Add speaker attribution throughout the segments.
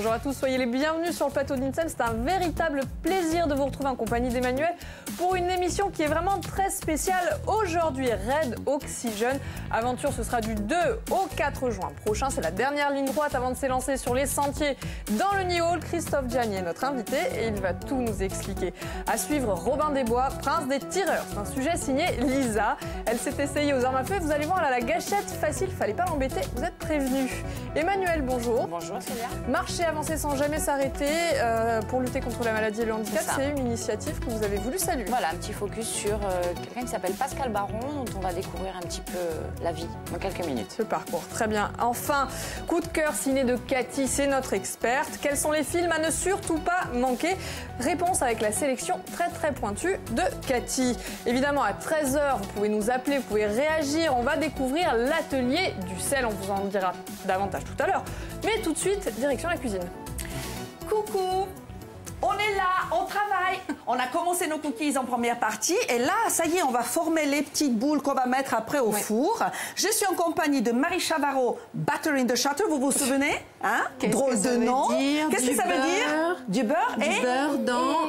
Speaker 1: Bonjour à tous, soyez les bienvenus sur le plateau d'INSEM. C'est un véritable plaisir de vous retrouver en compagnie d'Emmanuel pour une émission qui est vraiment très spéciale aujourd'hui. Red Oxygen Aventure, ce sera du 2 au 4 juin prochain. C'est la dernière ligne droite avant de s'élancer sur les sentiers dans le Nihol. Christophe Gianni est notre invité et il va tout nous expliquer. À suivre, Robin des Bois, prince des tireurs. C'est un sujet signé Lisa. Elle s'est essayée aux armes à feu. Vous allez voir, elle a la gâchette facile, fallait pas l'embêter. Vous êtes prévenus. Emmanuel, bonjour.
Speaker 2: Bonjour Célia.
Speaker 1: Marcher, avancer sans jamais s'arrêter pour lutter contre la maladie et le handicap, c'est une initiative que vous avez voulu saluer.
Speaker 2: Voilà, un petit focus sur quelqu'un qui s'appelle Pascal Baron, dont on va découvrir un petit peu la vie dans quelques minutes.
Speaker 1: Ce parcours, très bien. Enfin, coup de cœur ciné de Cathy, c'est notre experte. Quels sont les films à ne surtout pas manquer? Réponse avec la sélection très pointue de Cathy. Évidemment, à 13h, vous pouvez nous appeler, vous pouvez réagir. On va découvrir l'atelier du sel, on vous en dira davantage tout à l'heure. Mais tout de suite, direction la cuisine.
Speaker 3: Coucou, on est là, on travaille. On a commencé nos cookies en première partie et là, ça y est, on va former les petites boules qu'on va mettre après au four. Je suis en compagnie de Marie Chavarot, Butter in the Shutter, vous vous souvenez, hein? Drôle de nom. Qu'est-ce que ça veut dire? Du beurre et
Speaker 4: du beurre dans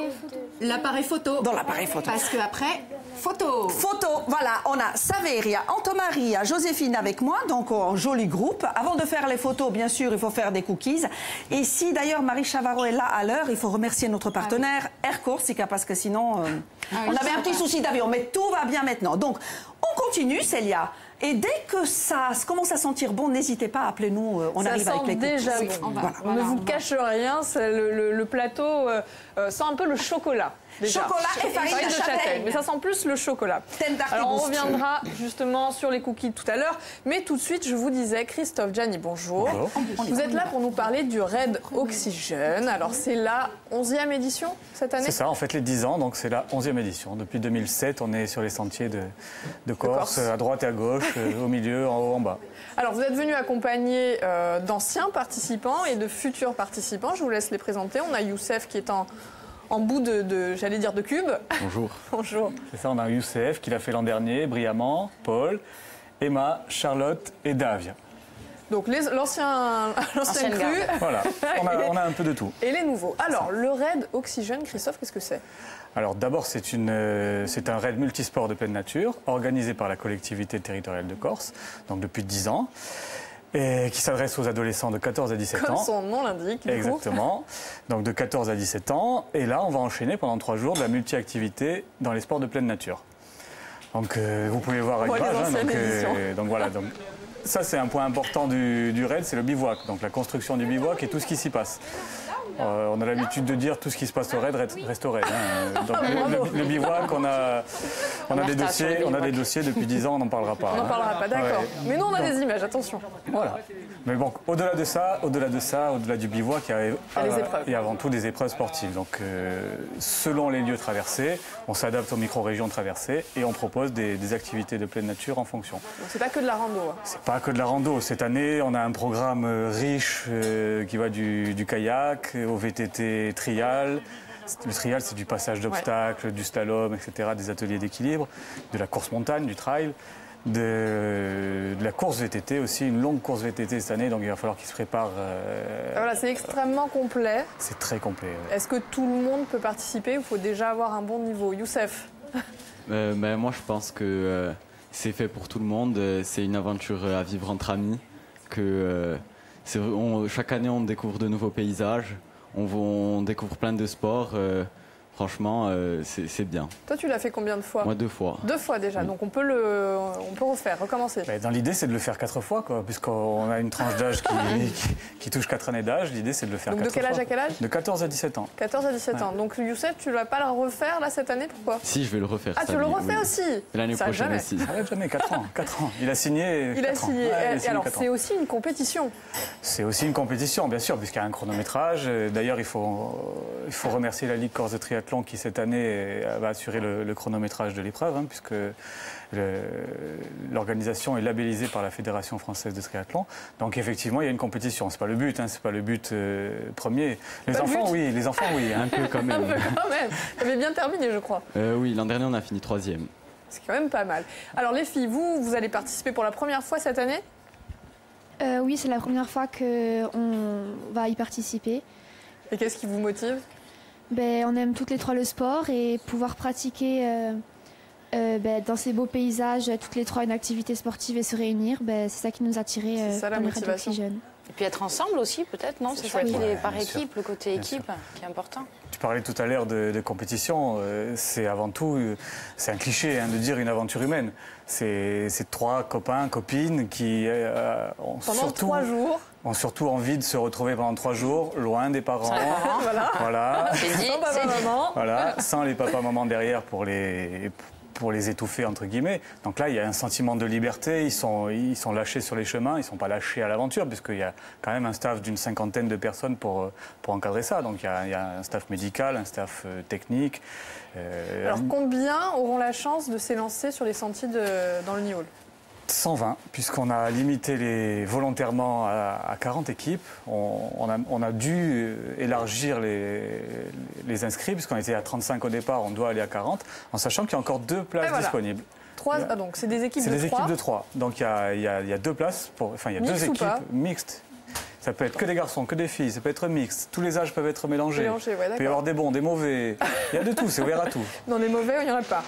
Speaker 4: l'appareil photo.
Speaker 3: Dans l'appareil photo.
Speaker 4: Parce que après, photo.
Speaker 3: Photo, voilà, on a Saveria, Anto-Maria, Joséphine avec moi, donc en joli groupe. Avant de faire les photos, bien sûr, il faut faire des cookies. Et si d'ailleurs Marie Chavarot est là à l'heure, il faut remercier notre partenaire Air Corsica, parce que sinon, on avait un petit souci d'avion, mais tout va bien maintenant. Donc, on continue, Célia. Et dès que ça commence à sentir bon, n'hésitez pas, appelez-nous, on arrive avec les cookies.
Speaker 1: Ça sent déjà bon. On ne vous cache rien, le plateau sent un peu le chocolat. Déjà.
Speaker 3: Chocolat et farine de châtaigne.
Speaker 1: Mais ça sent plus le chocolat. Alors on reviendra justement sur les cookies tout à l'heure. Mais tout de suite, je vous disais, Christophe Gianni, bonjour. Bonjour. Vous êtes là pour nous parler du Red Oxygen. Alors c'est la 11e édition cette année?
Speaker 5: C'est ça, en fait les 10 ans, donc c'est la 11e édition. Depuis 2007, on est sur les sentiers de Corse, à droite et à gauche, au milieu, en haut, en bas.
Speaker 1: Alors vous êtes venu accompagné d'anciens participants et de futurs participants. Je vous laisse les présenter. On a Youssef qui est en bout j'allais dire de cube.
Speaker 5: Bonjour.
Speaker 1: Bonjour.
Speaker 5: C'est ça, on a Youssef qui l'a fait l'an dernier, brillamment, Paul, Emma, Charlotte et Davia.
Speaker 1: Donc l'ancien cru.
Speaker 5: Voilà, on a un peu de tout.
Speaker 1: Et les nouveaux. Alors, le Red Oxygen, Christophe, qu'est-ce que c'est?
Speaker 5: Alors d'abord, c'est un raid multisport de pleine nature, organisé par la collectivité territoriale de Corse, donc depuis 10 ans. Et qui s'adresse aux adolescents de 14 à 17 ans.
Speaker 1: Comme son nom l'indique.
Speaker 5: Exactement. Donc de 14 à 17 ans. Et là, on va enchaîner pendant 3 jours de la multi-activité dans les sports de pleine nature. Donc vous pouvez voir une image. Donc voilà. Donc, ça, c'est un point important du raid, c'est le bivouac. Donc la construction du bivouac et tout ce qui s'y passe. On a l'habitude de dire tout ce qui se passe au raid reste au raid. Hein. Donc, le bivouac, on a des dossiers depuis 10 ans, on n'en parlera pas.
Speaker 1: On n'en parlera pas, d'accord. Ouais. Mais nous, on a des images, attention.
Speaker 5: Voilà. Mais bon, au-delà de ça, au-delà du bivouac, il y a avant tout des épreuves sportives. Donc, selon les lieux traversés, on s'adapte aux micro-régions traversées et on propose des activités de pleine nature en fonction.
Speaker 1: Donc, c'est pas que de la rando. Hein.
Speaker 5: C'est pas que de la rando. Cette année, on a un programme riche qui va du kayak au VTT trial. Le trial, c'est du passage d'obstacles, du slalom, etc., des ateliers d'équilibre, de la course montagne, du trail, de la course VTT aussi, une longue course VTT cette année, donc il va falloir qu'ils se préparent.
Speaker 1: Voilà, c'est extrêmement complet.
Speaker 5: C'est très complet. Ouais.
Speaker 1: Est-ce que tout le monde peut participer ou il faut déjà avoir un bon niveau? Youssef?
Speaker 6: Moi, je pense que c'est fait pour tout le monde. C'est une aventure à vivre entre amis. Chaque année, on découvre de nouveaux paysages. On découvre plein de sports. Franchement, c'est bien.
Speaker 1: Toi, tu l'as fait combien de fois?
Speaker 6: Moi, 2 fois.
Speaker 1: 2 fois déjà, oui. Donc on peut refaire, recommencer.
Speaker 5: Mais dans l'idée, c'est de le faire 4 fois, puisqu'on a une tranche d'âge qui touche 4 années d'âge. L'idée, c'est de le faire 4 fois.
Speaker 1: Donc de quel âge à quel âge?
Speaker 5: De 14 à 17 ans.
Speaker 1: 14 à 17 ans. Donc Youssef, tu ne vas pas le refaire là cette année? Pourquoi?
Speaker 6: Si, je vais le refaire.
Speaker 1: Ah, tu le refais aussi?
Speaker 6: L'année prochaine aussi.
Speaker 5: Ça n'arrête jamais, 4 ans. 4 ans. Il a signé.
Speaker 1: Il a signé.
Speaker 5: Ouais,
Speaker 1: alors, c'est aussi une compétition.
Speaker 5: C'est aussi une compétition, bien sûr, puisqu'il y a un chronométrage. D'ailleurs, il faut remercier la Ligue Corse de Triathlon qui, cette année, va assurer le chronométrage de l'épreuve, hein, puisque l'organisation est labellisée par la Fédération française de triathlon. Donc effectivement, il y a une compétition. C'est pas le but, hein, c'est pas le but premier. Les enfants, oui, un peu quand même.
Speaker 1: Un peu quand même. Vous avez bien terminé, je crois.
Speaker 6: Oui, l'an dernier, on a fini 3e.
Speaker 1: C'est quand même pas mal. Alors les filles, vous allez participer pour la première fois cette année?
Speaker 7: Oui, c'est la première fois qu'on va y participer.
Speaker 1: Et qu'est-ce qui vous motive?
Speaker 7: On aime toutes les trois le sport et pouvoir pratiquer dans ces beaux paysages, toutes les trois une activité sportive et se réunir, c'est ça qui nous a attirés dans le Red Oxygène.
Speaker 2: Et puis être ensemble aussi, peut-être, non? C'est ça qui est par équipe, le côté équipe, qui est important.
Speaker 5: Tu parlais tout à l'heure de compétition. C'est avant tout, c'est un cliché de dire une aventure humaine. C'est 3 copains, copines qui ont surtout envie de se retrouver pendant 3 jours, loin des parents. Voilà.
Speaker 1: Sans papa-maman.
Speaker 5: Voilà, sans les papas-mamans derrière pour les étouffer, entre guillemets. Donc là, il y a un sentiment de liberté. Ils sont lâchés sur les chemins. Ils ne sont pas lâchés à l'aventure, puisqu'il y a quand même un staff d'une 50aine de personnes pour encadrer ça. Donc il y a un staff médical, un staff technique.
Speaker 1: Alors combien auront la chance de s'élancer sur les sentiers dans le Nihol?
Speaker 5: 120, puisqu'on a limité volontairement à 40 équipes. On a dû élargir les inscrits, puisqu'on était à 35 au départ, on doit aller à 40, en sachant qu'il y a encore 2 places disponibles.
Speaker 1: 3, donc c'est des équipes de 3.
Speaker 5: C'est des équipes de 3. Donc il y a 2 places, il y a 2 équipes mixtes. Ça peut être que des garçons, que des filles, ça peut être mixte. Tous les âges peuvent être mélangés. Il peut y avoir des bons, des mauvais. Il y a de tout, c'est ouvert à tout.
Speaker 1: Non, des mauvais, il n'y en a pas.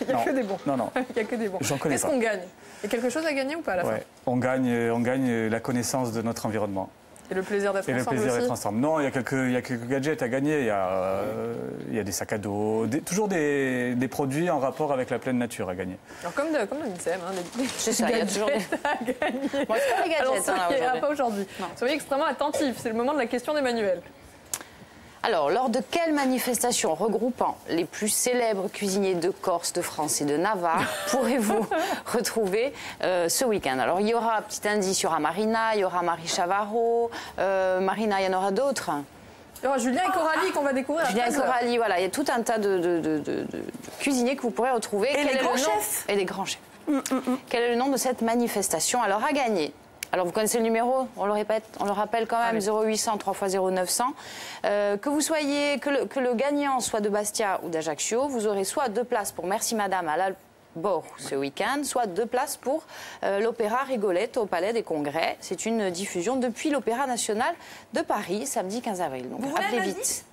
Speaker 1: Il n'y a que des bons.
Speaker 5: Non.
Speaker 1: Il n'y a que des bons.
Speaker 5: J'en connais pas.
Speaker 1: Qu'est-ce qu'on gagne? Il y a quelque chose à gagner ou pas à la fin?
Speaker 5: On gagne la connaissance de notre environnement.
Speaker 1: Et le plaisir d'être ensemble.
Speaker 5: Et le plaisir d'être ensemble. Non, il y a quelques gadgets à gagner. Il y a des sacs à dos, toujours des produits en rapport avec la pleine nature à gagner.
Speaker 1: Alors comme dans l'INSEM,
Speaker 2: c'est ça, il y a toujours des
Speaker 1: à gagner.
Speaker 2: Moi, c'est pas les gadgets.
Speaker 1: Alors, pas aujourd'hui. Soyez extrêmement attentifs. C'est le moment de la question d'Emmanuel.
Speaker 2: Alors, lors de quelle manifestation regroupant les plus célèbres cuisiniers de Corse, de France et de Navarre pourrez-vous retrouver ce week-end? Alors, il y aura, petit indice, il y aura Marina, il y aura Marie Chavarro. Marina, il y en aura d'autres?
Speaker 1: Il y aura Julien et Coralie qu'on va découvrir.
Speaker 2: Julien et Coralie, voilà, il y a tout un tas de cuisiniers que vous pourrez retrouver.
Speaker 3: Et les grands chefs.
Speaker 2: Et les grands chefs. Quel est le nom de cette manifestation? Alors, à gagner. Alors, vous connaissez le numéro, on le répète, on le rappelle quand même, 0800 3 x 0900. Que vous soyez, que le gagnant soit de Bastia ou d'Ajaccio, vous aurez soit 2 places pour Merci Madame à l'Albor ce week-end, soit 2 places pour l'Opéra Rigolette au Palais des Congrès. C'est une diffusion depuis l'Opéra National de Paris, samedi 15 avril. Donc, appelez vite.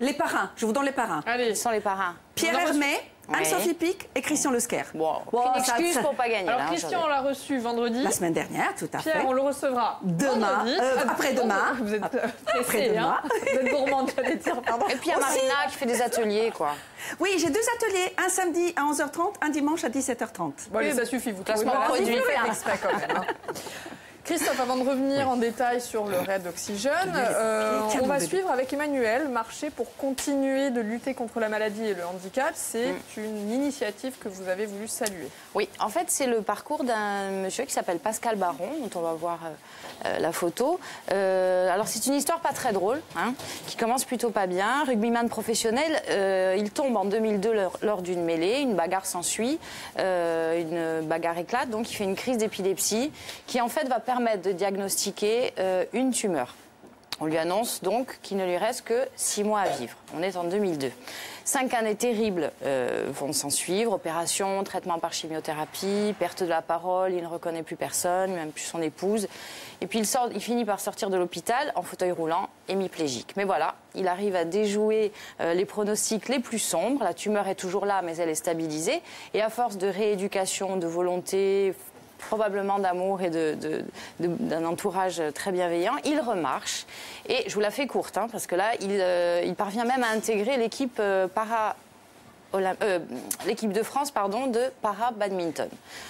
Speaker 3: Les parrains, je vous donne les parrains.
Speaker 2: Allez, ils sont les parrains.
Speaker 3: Pierre Hermé, Anne-Sophie Pic et Christian Lesquer.
Speaker 2: Bon, aucune excuse pour pas gagner.
Speaker 1: Alors, Christian, on l'a reçu vendredi.
Speaker 3: La semaine dernière, tout à fait.
Speaker 1: Pierre, on le recevra
Speaker 3: demain. Après-demain.
Speaker 1: Vous êtes après-demain. Vous êtes gourmande, j'allais dire, pardon.
Speaker 2: Et puis, il y a Marina qui fait des ateliers, quoi.
Speaker 3: Oui, j'ai 2 ateliers. Un samedi à 11h30, un dimanche à 17h30.
Speaker 1: Bon, allez, ça suffit. Vous
Speaker 2: Classement produit.
Speaker 1: Exprès quand même. Christophe, avant de revenir en détail sur le Red Oxygène, on va suivre avec Emmanuel marcher pour continuer de lutter contre la maladie et le handicap. C'est une initiative que vous avez voulu saluer.
Speaker 2: Oui, en fait, c'est le parcours d'un monsieur qui s'appelle Pascal Baron, dont on va voir la photo. Alors, c'est une histoire pas très drôle, qui commence plutôt pas bien. Rugbyman professionnel, il tombe en 2002 lors d'une mêlée, une bagarre s'ensuit, une bagarre éclate, donc il fait une crise d'épilepsie qui, en fait, va permettre de diagnostiquer une tumeur. On lui annonce donc qu'il ne lui reste que 6 mois à vivre. On est en 2002. 5 années terribles vont s'en suivre. Opération, traitement par chimiothérapie, perte de la parole, il ne reconnaît plus personne, même plus son épouse. Et puis il finit par sortir de l'hôpital en fauteuil roulant, hémiplégique. Mais voilà, il arrive à déjouer les pronostics les plus sombres. La tumeur est toujours là, mais elle est stabilisée. Et à force de rééducation, de volonté, probablement d'amour et d'un entourage très bienveillant, il remarche. Et je vous la fais courte, parce que là, il parvient même à intégrer l'équipe l'équipe de France de para-badminton.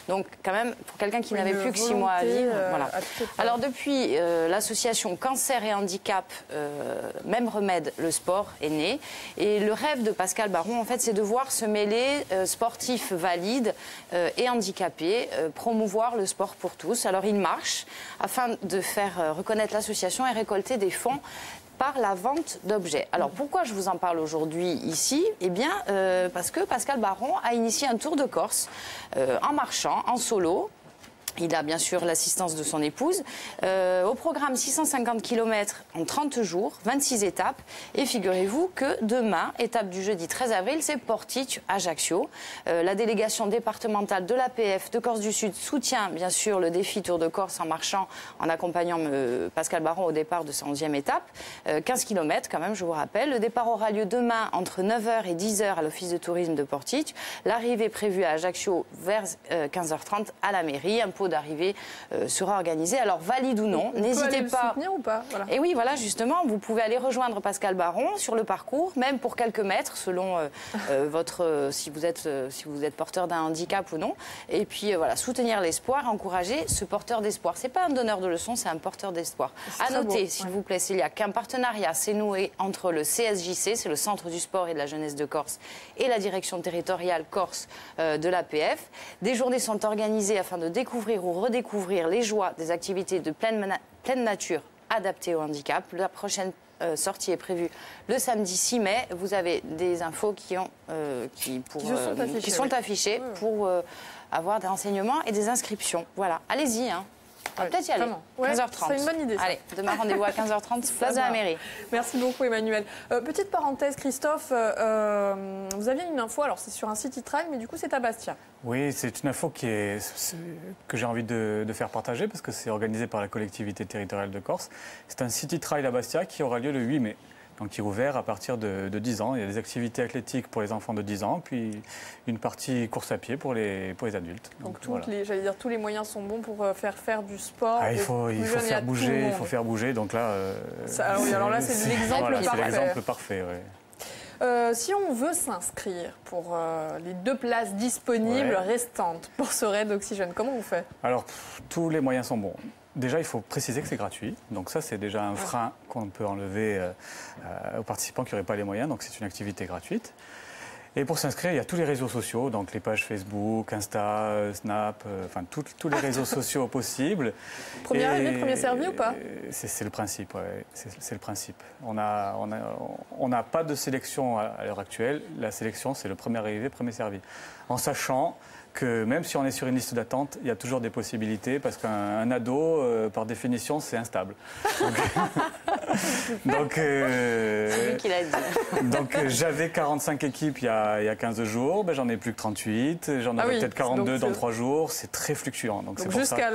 Speaker 2: Donc quand même, pour quelqu'un qui n'avait plus que 6 mois à vivre. Voilà. Alors depuis, l'association Cancer et Handicap, même remède, le sport est né. Et le rêve de Pascal Baron, en fait, c'est de voir se mêler sportifs valides et handicapés, promouvoir le sport pour tous. Alors il marche afin de faire reconnaître l'association et récolter des fonds par la vente d'objets. Alors pourquoi je vous en parle aujourd'hui ici? Eh bien parce que Pascal Baron a initié un tour de Corse en marchant, en solo. Il a bien sûr l'assistance de son épouse. Au programme 650 km en 30 jours, 26 étapes. Et figurez-vous que demain, étape du jeudi 13 avril, c'est Portic-Ajaccio. La délégation départementale de l'APF de Corse du Sud soutient bien sûr le défi Tour de Corse en marchant, en accompagnant Pascal Baron au départ de sa 11e étape. 15 km quand même, je vous rappelle. Le départ aura lieu demain entre 9h et 10h à l'office de tourisme de Portic. L'arrivée prévue à Ajaccio vers 15h30 à la mairie. Un pot d'arrivée sera organisé. Alors valide ou non, n'hésitez pas.
Speaker 1: Soutenir ou pas, voilà.
Speaker 2: Et oui, voilà, justement, vous pouvez aller rejoindre Pascal Baron sur le parcours, même pour quelques mètres, selon si vous êtes porteur d'un handicap ou non. Et puis voilà, soutenir l'espoir, encourager ce porteur d'espoir. C'est pas un donneur de leçons, c'est un porteur d'espoir. À noter, s'il vous plaît, Célia, qu'un partenariat s'est noué entre le CSJC, c'est le Centre du sport et de la jeunesse de Corse, et la direction territoriale Corse de l'APF. Des journées sont organisées afin de découvrir ou redécouvrir les joies des activités de pleine nature adaptées au handicap. La prochaine sortie est prévue le samedi 6 mai. Vous avez des infos qui sont affichées pour avoir des renseignements et des inscriptions. Voilà, allez-y, hein. On va peut-être y aller. 15h30.
Speaker 1: C'est une bonne idée. Ça.
Speaker 2: Allez, demain rendez-vous à 15h30, place de la mairie.
Speaker 1: Merci beaucoup Emmanuel. Petite parenthèse, Christophe, vous aviez une info, alors c'est sur un site e-trail, mais du coup c'est à Bastia.
Speaker 5: Oui, c'est une info que j'ai envie de faire partager parce que c'est organisé par la collectivité territoriale de Corse. C'est un City Trail à Bastia qui aura lieu le 8 mai. Donc, qui est ouvert à partir de 10 ans. Il y a des activités athlétiques pour les enfants de 10 ans, puis une partie course à pied pour les adultes.
Speaker 1: Donc voilà. Tous les moyens sont bons pour faire du sport.
Speaker 5: Il faut faire bouger. Donc là,
Speaker 1: alors là, c'est l'exemple parfait.
Speaker 5: C'est l'exemple parfait. Ouais.
Speaker 1: Si on veut s'inscrire pour les 2 places disponibles restantes pour ce raid Oxygène, comment on fait?
Speaker 5: Alors, tous les moyens sont bons. Déjà, il faut préciser que c'est gratuit. Donc ça, c'est déjà un frein qu'on peut enlever aux participants qui n'auraient pas les moyens. Donc c'est une activité gratuite. Et pour s'inscrire, il y a tous les réseaux sociaux, donc les pages Facebook, Insta, Snap, enfin tous les réseaux sociaux possibles.
Speaker 1: Premier arrivé, premier servi ou pas?
Speaker 5: C'est le principe, ouais. C'est le principe. On n'a pas de sélection à l'heure actuelle. La sélection, c'est le premier arrivé, premier servi. En sachant que même si on est sur une liste d'attente, il y a toujours des possibilités parce qu'un ado, par définition, c'est instable. Donc,
Speaker 2: c'est lui qui l'a dit.
Speaker 5: Donc j'avais 45 équipes il y a 15 jours, j'en ai plus que 38, j'en avais peut-être 42 dans 3 jours, c'est très fluctuant. Donc
Speaker 1: jusqu'à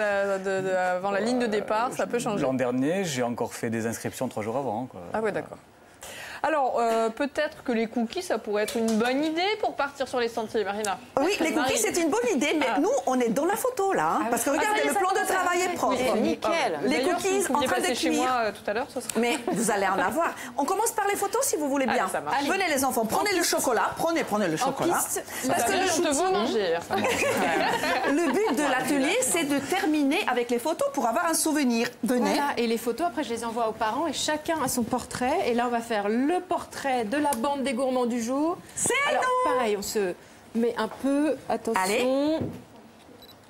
Speaker 1: avant la ligne de départ, ça peut changer.
Speaker 5: L'an dernier, j'ai encore fait des inscriptions 3 jours avant. Quoi.
Speaker 1: Ah ouais, d'accord. Alors, peut-être que les cookies, ça pourrait être une bonne idée pour partir sur les sentiers, Marina.
Speaker 3: Oui, les cookies, c'est une bonne idée, mais nous, on est dans la photo, là. Parce que regardez, le plan de travail est propre.
Speaker 2: Nickel.
Speaker 3: Les cookies en train de
Speaker 1: chez moi tout à l'heure, ce serait...
Speaker 3: Mais vous allez en avoir. On commence par les photos, si vous voulez bien.
Speaker 1: Allez,
Speaker 3: venez, les enfants, prenez le chocolat. Prenez le chocolat.
Speaker 1: Parce que le shooting... manger.
Speaker 3: Le but de l'atelier, c'est de terminer avec les photos pour avoir un souvenir. Venez.
Speaker 4: Voilà, et les photos, après, je les envoie aux parents et chacun a son portrait. Et là, on va faire le portrait de la bande des gourmands du jour.
Speaker 3: C'est
Speaker 4: alors pareil, on se met un peu, attention.
Speaker 3: Allez.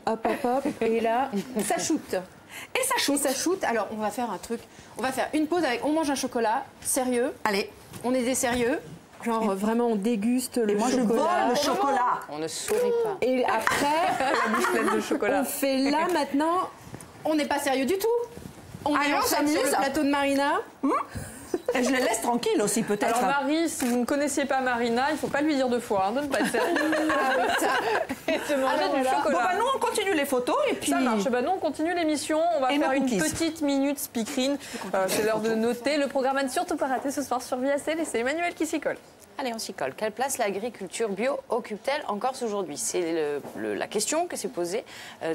Speaker 4: Hop, hop, hop. Et là, ça shoot.
Speaker 3: Et ça shoot.
Speaker 4: Et ça shoot. Alors, on va faire un truc. On va faire une pause avec on mange un chocolat, sérieux.
Speaker 3: Allez.
Speaker 4: On est des sérieux. Genre, vraiment, on déguste le chocolat.
Speaker 3: Moi, je vole le chocolat.
Speaker 2: On ne sourit pas.
Speaker 4: Et après,
Speaker 1: la bouche pleine de chocolat.
Speaker 4: On fait là, maintenant, on n'est pas sérieux du tout. On est ensemble sur le plateau de Marina.
Speaker 3: Et je les laisse tranquilles aussi, peut-être.
Speaker 1: Alors, Marie, si vous ne connaissiez pas Marina, il ne faut pas lui dire 2 fois, de ne pas être sérieux. Et de manger du chocolat.
Speaker 3: Bon, nous, on continue les photos et puis...
Speaker 1: Ça marche. Nous, on continue l'émission. On va faire une petite minute speakerine. C'est l'heure de noter le programme à ne surtout pas rater ce soir sur VSL et c'est Emmanuel qui s'y colle.
Speaker 2: Allez, on s'y colle. Quelle place l'agriculture bio occupe-t-elle en Corse aujourd'hui? C'est la question que s'est posée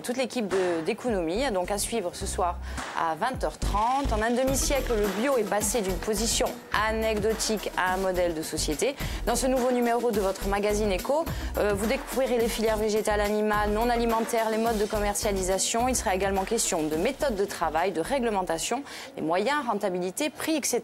Speaker 2: toute l'équipe d'économie. Donc à suivre ce soir à 20h30. En un demi-siècle, le bio est passé d'une position anecdotique à un modèle de société. Dans ce nouveau numéro de votre magazine Éco, vous découvrirez les filières végétales, animales, non alimentaires, les modes de commercialisation. Il sera également question de méthodes de travail, de réglementation, les moyens, rentabilité, prix, etc.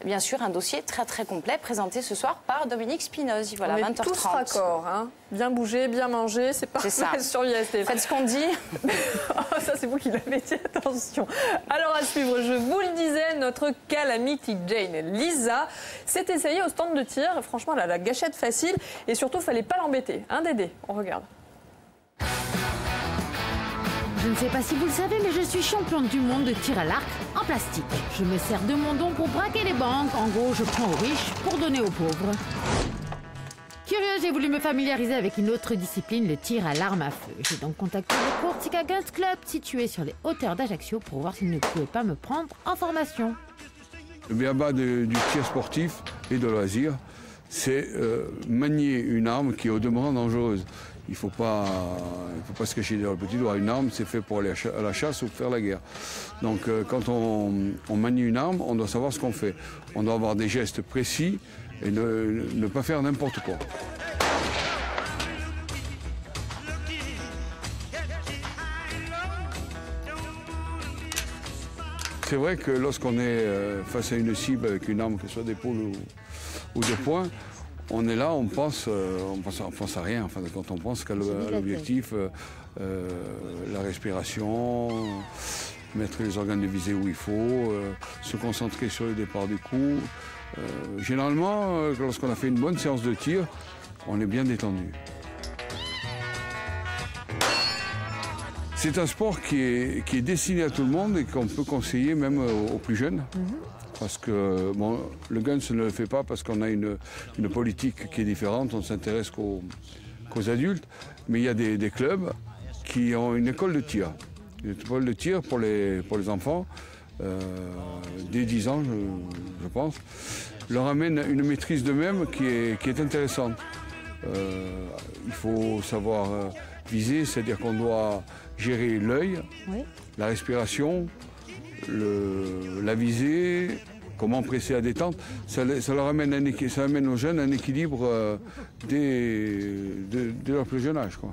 Speaker 2: Bien sûr, un dossier très très complet présenté ce soir par Dominique Spinozzi. Voilà, 20h30.
Speaker 1: On est tous raccords, hein. Bien bouger, bien manger, c'est parfait sur IST.
Speaker 2: Faites ce qu'on dit.
Speaker 1: Oh, ça, c'est vous qui l'avez dit, attention. Alors, à suivre, je vous le disais, notre Calamity Jane Lisa s'est essayée au stand de tir. Franchement, elle a la gâchette facile et surtout, il ne fallait pas l'embêter. Hein, Dédé? On regarde.
Speaker 8: Je Je ne sais pas si vous le savez, mais je suis championne du monde de tir à l'arc en plastique. Je me sers de mon don pour braquer les banques. En gros, je prends aux riches pour donner aux pauvres. Curieux, j'ai voulu me familiariser avec une autre discipline, le tir à l'arme à feu. J'ai donc contacté le Corsica Guns Club, situé sur les hauteurs d'Ajaccio, pour voir s'ils ne pouvaient pas me prendre en formation.
Speaker 9: Le b.a.-ba du tir sportif et de loisir, c'est manier une arme qui est au demeurant dangereuse. Il ne faut pas se cacher derrière le petit doigt. Une arme, c'est fait pour aller à la chasse ou faire la guerre. Donc quand on manie une arme, on doit savoir ce qu'on fait. On doit avoir des gestes précis et ne pas faire n'importe quoi. C'est vrai que lorsqu'on est face à une cible avec une arme, que ce soit d'épaule ou de poing, on est là, on pense à rien. Enfin, quand on pense qu'à l'objectif, la respiration, mettre les organes de visée où il faut, se concentrer sur le départ du coup. Généralement, lorsqu'on a fait une bonne séance de tir, on est bien détendu. C'est un sport qui est destiné à tout le monde et qu'on peut conseiller même aux plus jeunes. Parce que bon, le Guns ne le fait pas parce qu'on a une politique qui est différente, on ne s'intéresse qu'aux adultes. Mais il y a des clubs qui ont une école de tir. Une école de tir pour les enfants, dès 10 ans, je pense, leur amène une maîtrise d'eux-mêmes qui est intéressante. Il faut savoir viser, c'est-à-dire qu'on doit gérer l'œil, la respiration, la visée, comment presser à détente. Ça amène aux jeunes un équilibre dès leur plus jeune âge, quoi.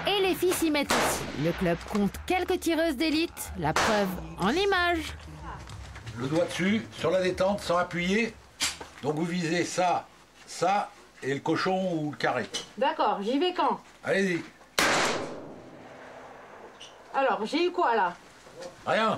Speaker 8: Et les filles s'y mettent aussi. Le club compte quelques tireuses d'élite, la preuve en images.
Speaker 10: Le doigt dessus, sur la détente, sans appuyer. Donc vous visez ça, ça et le cochon ou le carré.
Speaker 8: D'accord, j'y vais quand?
Speaker 10: Allez-y.
Speaker 8: Alors, j'ai eu quoi là?
Speaker 10: Rien.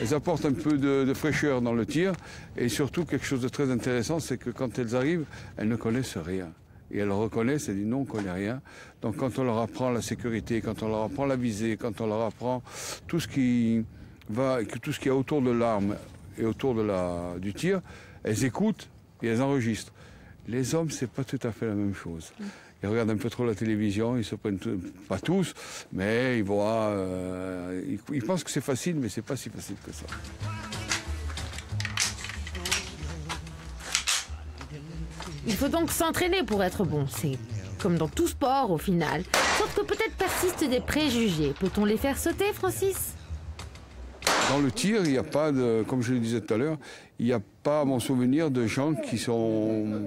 Speaker 9: Elles apportent un peu de fraîcheur dans le tir et surtout quelque chose de très intéressant, c'est que quand elles arrivent, elles ne connaissent rien. Et elles reconnaissent, elles disent non, on ne connaît rien. Donc quand on leur apprend la sécurité, quand on leur apprend la visée, quand on leur apprend tout ce qui est autour de l'arme et autour du tir, elles écoutent et elles enregistrent. Les hommes, c'est pas tout à fait la même chose. Ils regardent un peu trop la télévision, ils se prennent pas tous, mais ils voient, ils pensent que c'est facile, mais c'est pas si facile que ça.
Speaker 8: Il faut donc s'entraîner pour être bon. C'est comme dans tout sport au final. Sauf que peut-être persistent des préjugés. Peut-on les faire sauter, Francis?
Speaker 9: Dans le tir, il n'y a pas de, comme je le disais tout à l'heure, il n'y a pas, à mon souvenir, de gens qui ont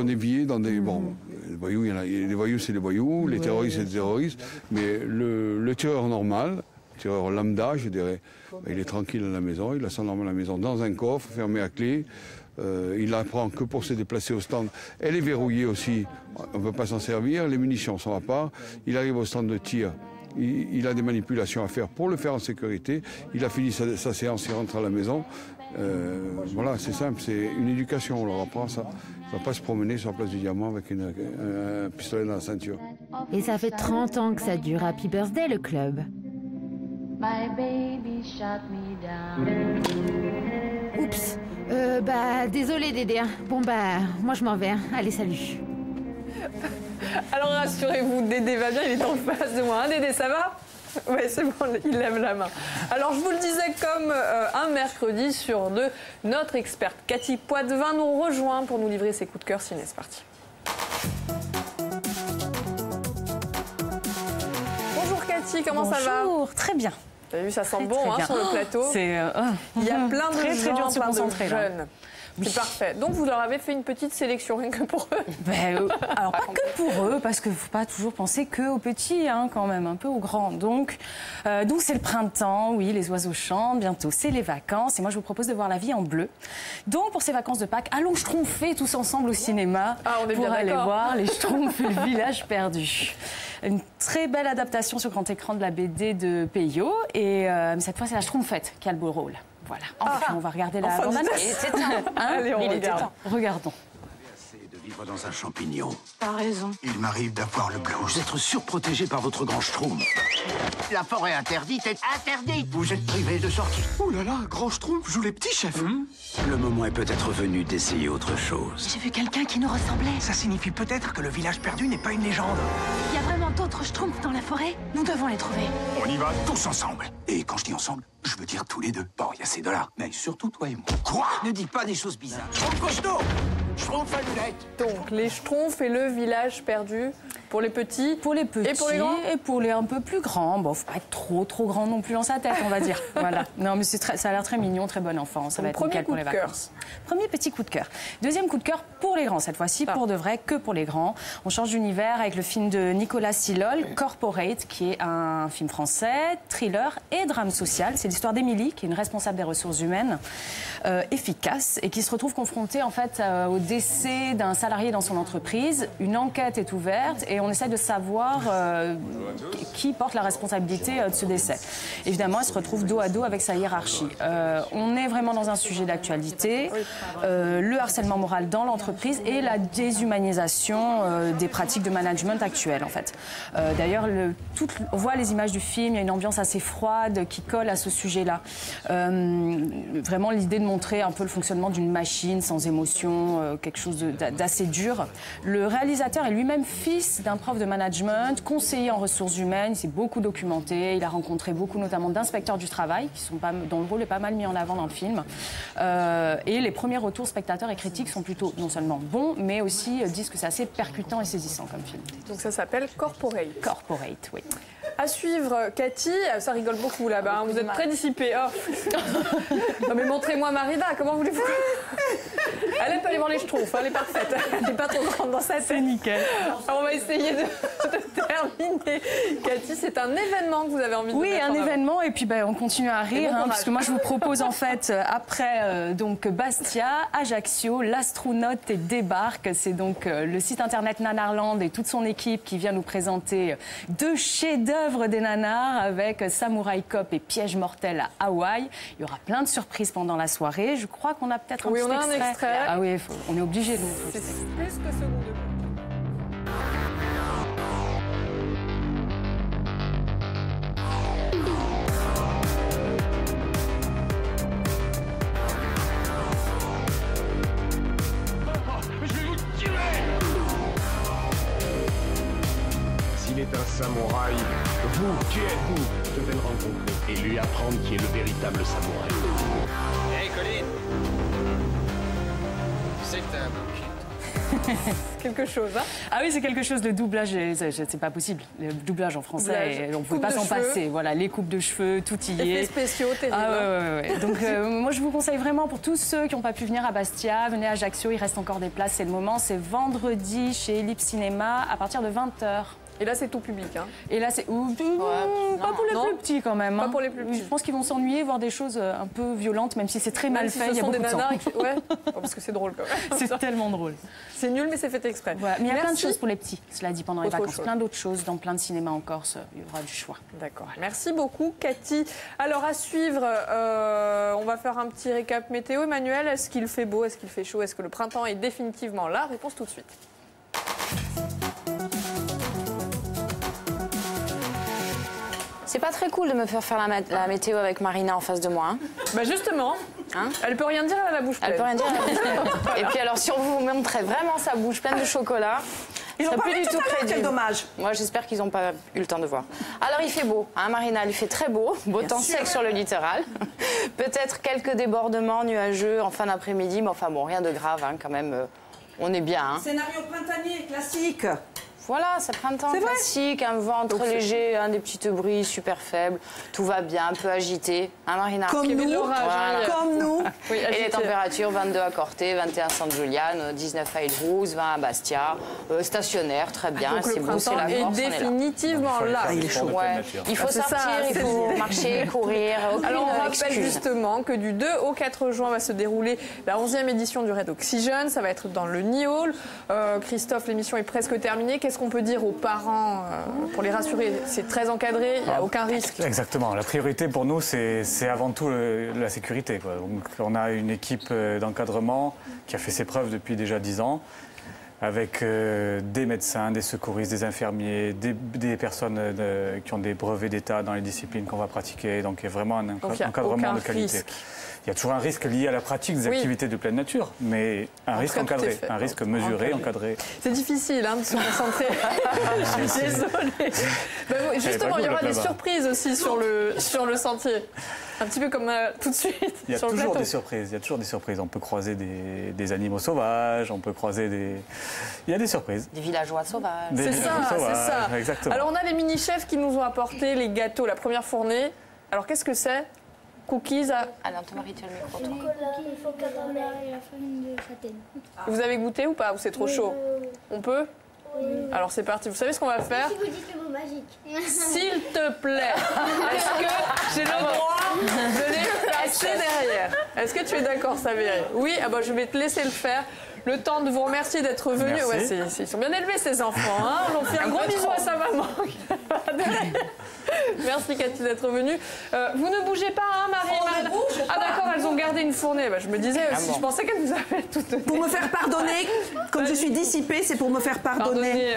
Speaker 9: des billets dans des... Bon, les voyous, les voyous, c'est des voyous, les terroristes, c'est des terroristes, mais le tireur normal, le tireur lambda, je dirais, il est tranquille à la maison, il a son arme à la maison dans un coffre, fermé à clé, il apprend que pour se déplacer au stand. Elle est verrouillée aussi, on ne peut pas s'en servir, les munitions sont à part, il arrive au stand de tir. Il a des manipulations à faire pour le faire en sécurité. Il a fini sa séance, il rentre à la maison. Voilà, c'est simple, c'est une éducation, on leur apprend ça. On ne va pas se promener sur la place du Diamant avec un pistolet dans la ceinture.
Speaker 8: Et ça fait 30 ans que ça dure. Happy Birthday, le club. Oups. Désolé Dédé. Bon, moi je m'en vais. Allez, salut.
Speaker 1: Alors rassurez-vous, Dédé va bien, il est en face de moi. Hein, Dédé, ça va? Ouais, c'est bon, il lève la main. Alors, je vous le disais, comme un mercredi sur deux, notre experte Cathy Poitvin nous rejoint pour nous livrer ses coups de cœur ciné. C'est parti. Bonjour Cathy, comment ça va?
Speaker 11: Bonjour, très bien.
Speaker 1: T'as vu, ça sent bon sur le plateau. Il y a plein de
Speaker 11: très dur de se concentrer,
Speaker 1: jeunes. C'est parfait. Donc, vous leur avez fait une petite sélection, rien que pour eux?
Speaker 11: Alors, pas que pour eux, parce qu'il ne faut pas toujours penser qu'aux petits, hein, quand même, un peu aux grands. Donc c'est le printemps, oui, les oiseaux chantent, bientôt c'est les vacances. Et moi, je vous propose de voir La vie en bleu. Donc, pour ces vacances de Pâques, allons schtroumpfer tous ensemble au cinéma pour aller voir les Schtroumpfs et le village perdu. Une très belle adaptation sur grand écran de la BD de Peyo. Et cette fois, c'est la Schtroumpfette qui a le beau rôle. Voilà, enfin, on va regarder la bande-annonce.
Speaker 2: C'est temps.
Speaker 1: Allez, on regarde.
Speaker 11: Regardons.
Speaker 12: De vivre dans un champignon.
Speaker 2: T'as raison.
Speaker 12: Il m'arrive d'avoir le blues, d'être surprotégé par votre grand schtroumpf. La forêt interdite est interdite. Vous êtes privé de sortie.
Speaker 13: Oh là là, grand schtroumpf joue les petits chefs.
Speaker 12: Le moment est peut-être venu d'essayer autre chose.
Speaker 14: J'ai vu quelqu'un qui nous ressemblait.
Speaker 13: Ça signifie peut-être que le village perdu n'est pas une légende.
Speaker 14: Il y a vraiment d'autres schtroumpfs dans la forêt. Nous devons les trouver.
Speaker 12: On y va tous ensemble. Et quand je dis ensemble, je veux dire tous les deux. Bon, il y a ces deux-là, mais surtout toi et moi. Quoi? Ne dis pas des choses bizarres. Trop costaud. Schtroumpf à lunettes.
Speaker 1: Donc, les Schtroumpfs et le village perdu pour les petits.
Speaker 11: Pour les petits
Speaker 1: et pour les grands.
Speaker 11: Et pour les un peu plus grands. Bon, faut pas être trop grand non plus dans sa tête, on va dire. Voilà. Non, mais ça a l'air très mignon, très bon enfant. Ça va être nickel pour les vacances. Premier petit coup de cœur. Deuxième coup de cœur pour les grands, cette fois-ci, pour de vrai, que pour les grands. On change d'univers avec le film de Nicolas Silol, Corporate, qui est un film français, thriller et drame social. C'est l'histoire d'Émilie, qui est une responsable des ressources humaines, efficace, et qui se retrouve confrontée en fait au décès d'un salarié dans son entreprise. Une enquête est ouverte et on essaie de savoir qui porte la responsabilité de ce décès. Évidemment, elle se retrouve dos à dos avec sa hiérarchie. On est vraiment dans un sujet d'actualité, le harcèlement moral dans l'entreprise et la déshumanisation des pratiques de management actuelles en fait. D'ailleurs, on voit les images du film, il y a une ambiance assez froide qui colle à ce sujet-là. Vraiment l'idée de montrer un peu le fonctionnement d'une machine sans émotion, quelque chose d'assez dur. Le réalisateur est lui-même fils d'un prof de management, conseiller en ressources humaines, il s'est beaucoup documenté, il a rencontré beaucoup notamment d'inspecteurs du travail dont le rôle est pas mal mis en avant dans le film. Et les premiers retours spectateurs et critiques sont plutôt non seulement bons, mais aussi disent que c'est assez percutant et saisissant comme film.
Speaker 1: Donc ça s'appelle Corporate.
Speaker 11: Corporate, oui.
Speaker 1: À suivre, Cathy, ça rigole beaucoup là-bas, hein. Vous êtes très dissipée. Oh. Non mais montrez-moi Marina, comment voulez-vous? Elle aime pas aller voir les Schtroumpfs, elle est parfaite, elle n'est pas trop grande dans sa tête.
Speaker 11: C'est nickel.
Speaker 1: Alors, on va essayer de terminer. Cathy, c'est un événement que vous avez envie de mettre en avant.
Speaker 11: Oui, un événement, et puis on continue à rire, parce que moi je vous propose en fait, après donc Bastia, Ajaccio, l'astronaute débarque. C'est donc le site internet Nanarland et toute son équipe qui vient nous présenter 2 chefs-d'œuvre des nanars avec Samurai Cop et Piège mortel à Hawaï. Il y aura plein de surprises pendant la soirée. Je crois qu'on a peut-être un petit extrait. Ah oui, on est obligé de nous.
Speaker 1: C'est plus que second degré.
Speaker 15: S'il est un samouraï, vous, qui êtes-vous? Je vais le rencontrer et lui apprendre qui est le véritable samouraï.
Speaker 16: Hey Colline, tu sais que t'as un bullshit.
Speaker 1: C'est quelque chose, hein?
Speaker 11: Ah oui, c'est quelque chose, le doublage, c'est pas possible. Le doublage en français, on ne pouvait pas s'en passer. Voilà, les coupes de cheveux, tout y est.
Speaker 1: Effets spéciaux, terrible.
Speaker 11: Ah ouais. Donc moi, je vous conseille vraiment, pour tous ceux qui n'ont pas pu venir à Bastia, venez à Ajaccio, il reste encore des places, c'est le moment. C'est vendredi chez Ellipse Cinéma à partir de 20h.
Speaker 1: Et là, c'est tout public, hein?
Speaker 11: Et là, c'est pas pour les plus petits quand même.
Speaker 1: Pas pour les plus petits.
Speaker 11: Je pense qu'ils vont s'ennuyer, voir des choses un peu violentes, même si c'est très mal fait. Il y a beaucoup de sang.
Speaker 1: Ouais, parce que c'est drôle quand même.
Speaker 11: C'est tellement drôle.
Speaker 1: C'est nul, mais c'est fait exprès.
Speaker 11: Voilà. Mais il y a plein de choses pour les petits, cela dit, pendant les vacances. Plein d'autres choses, dans plein de cinémas en Corse, il y aura du choix.
Speaker 1: D'accord. Merci beaucoup, Cathy. Alors, à suivre, on va faire un petit récap météo. Emmanuel, est-ce qu'il fait beau? Est-ce qu'il fait chaud? Est-ce que le printemps est définitivement là? Réponse tout de suite.
Speaker 2: C'est pas très cool de me faire la météo avec Marina en face de moi. Hein.
Speaker 1: Bah justement, elle peut rien dire, elle a la bouche pleine.
Speaker 2: Elle peut rien dire, elle a la bouche pleine. Et puis alors, si on vous montrait vraiment sa bouche pleine de chocolat,
Speaker 3: ils n'ont pas vu tout à l'heure, quel dommage.
Speaker 2: Moi, j'espère qu'ils n'ont pas eu le temps de voir. Alors, il fait beau, hein, Marina, il fait très beau temps sec sur le littoral. Peut-être quelques débordements nuageux en fin d'après-midi, mais enfin bon, rien de grave, hein, quand même, on est bien. Hein.
Speaker 3: Scénario printanier, classique.
Speaker 2: Voilà, c'est printemps classique, un vent très léger, des petites brises super faibles, tout va bien, un peu agité, hein Marina?
Speaker 3: Comme nous, voilà. Comme nous.
Speaker 2: Oui, et les températures, 22 à Corté, 21 à Sainte-Juliane, 19 à Île-Rousse, 20 à Bastia, stationnaire, très bien, c'est beau, c'est la force,
Speaker 1: est définitivement là.
Speaker 2: Il est chaud. Ouais. Il faut sortir, il faut marcher, courir,
Speaker 1: Alors on rappelle justement que du 2 au 4 juin va se dérouler la 11e édition du Red Oxygen, ça va être dans le Niol. Christophe, l'émission est presque terminée. Qu'est-ce qu'est-ce qu'on peut dire aux parents pour les rassurer? C'est très encadré, il n'y a aucun risque.
Speaker 5: Exactement. La priorité pour nous, c'est avant tout la sécurité, quoi. Donc, on a une équipe d'encadrement qui a fait ses preuves depuis déjà 10 ans, avec des médecins, des secouristes, des infirmiers, des personnes qui ont des brevets d'État dans les disciplines qu'on va pratiquer. Donc, il y a vraiment un encadrement de qualité.
Speaker 1: Risque.
Speaker 5: Il y a toujours un risque lié à la pratique des activités de pleine nature, mais un risque encadré, un risque mesuré, encadré.
Speaker 1: C'est difficile de se concentrer. Je suis désolée. Justement, il y aura des surprises aussi sur le sentier. Un petit peu comme tout de suite.
Speaker 5: Il y a toujours des surprises. Il y a toujours des surprises. On peut croiser des animaux sauvages, on peut croiser des. Il y a des surprises.
Speaker 2: Des villageois sauvages.
Speaker 1: C'est ça.
Speaker 5: Exactement.
Speaker 1: Alors on a les mini-chefs qui nous ont apporté les gâteaux, la première fournée. Alors qu'est-ce que c'est? Cookies à...
Speaker 2: Alors, Thomas-Marie, tu as le micro.
Speaker 17: Chocolat et la farine de châtaigne.
Speaker 1: Vous avez goûté ou pas? Ou c'est trop chaud? On peut? Oui. Alors c'est parti. Vous savez ce qu'on va faire?
Speaker 17: Si vous dites le mot magique.
Speaker 1: S'il te plaît, est-ce que j'ai le droit de les passer derrière? Est-ce que tu es d'accord, Savéry? Oui, je vais te laisser le faire. Le temps de vous remercier d'être venus. Ouais, ils sont bien élevés, ces enfants. Hein, on fait un gros bisou à sa maman. Merci, Cathy, d'être venue. Vous ne bougez pas, hein, Marie? Ah d'accord, elles ont gardé une fournée. Je me disais aussi, je pensais qu'elles vous avaient tout donné.
Speaker 3: Pour me faire pardonner, comme je suis dissipée, c'est pour me faire pardonner.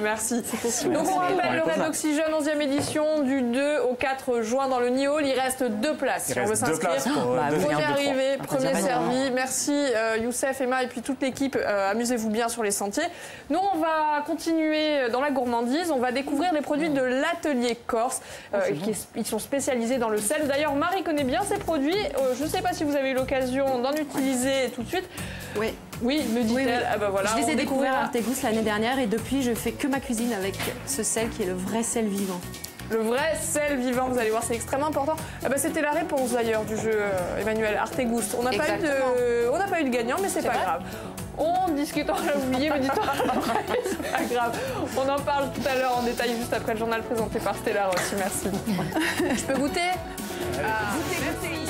Speaker 1: Merci. Donc on rappelle le Raid Oxygène 11e édition du 2 au 4 juin dans le Nihall. Il reste 2 places si on veut s'inscrire. Premier arrivé, premier servi. Merci Youssef, Emma et puis toute l'équipe. Amusez-vous bien sur les sentiers. Nous, on va continuer dans la gourmandise. On va découvrir les produits de l'atelier Corse. Ils sont spécialisés dans le sel. D'ailleurs, Marie connaît bien ces produits. Je ne sais pas si vous avez eu l'occasion d'en utiliser tout de suite.
Speaker 4: Oui.
Speaker 1: Oui, me dit-elle. Ah voilà,
Speaker 4: je les ai découverts à Artegous l'année dernière et depuis, je fais que ma cuisine avec ce sel qui est le vrai sel vivant.
Speaker 1: Le vrai sel vivant, vous allez voir, c'est extrêmement important. C'était la réponse d'ailleurs du jeu, Emmanuel, Artegous. On n'a pas eu de gagnant, mais c'est pas grave. On discute, on l'a oublié, mais dis-toi, c'est pas grave. On en parle tout à l'heure en détail, juste après le journal présenté par Stella Rossi. Merci. Je peux goûter? Goûtez.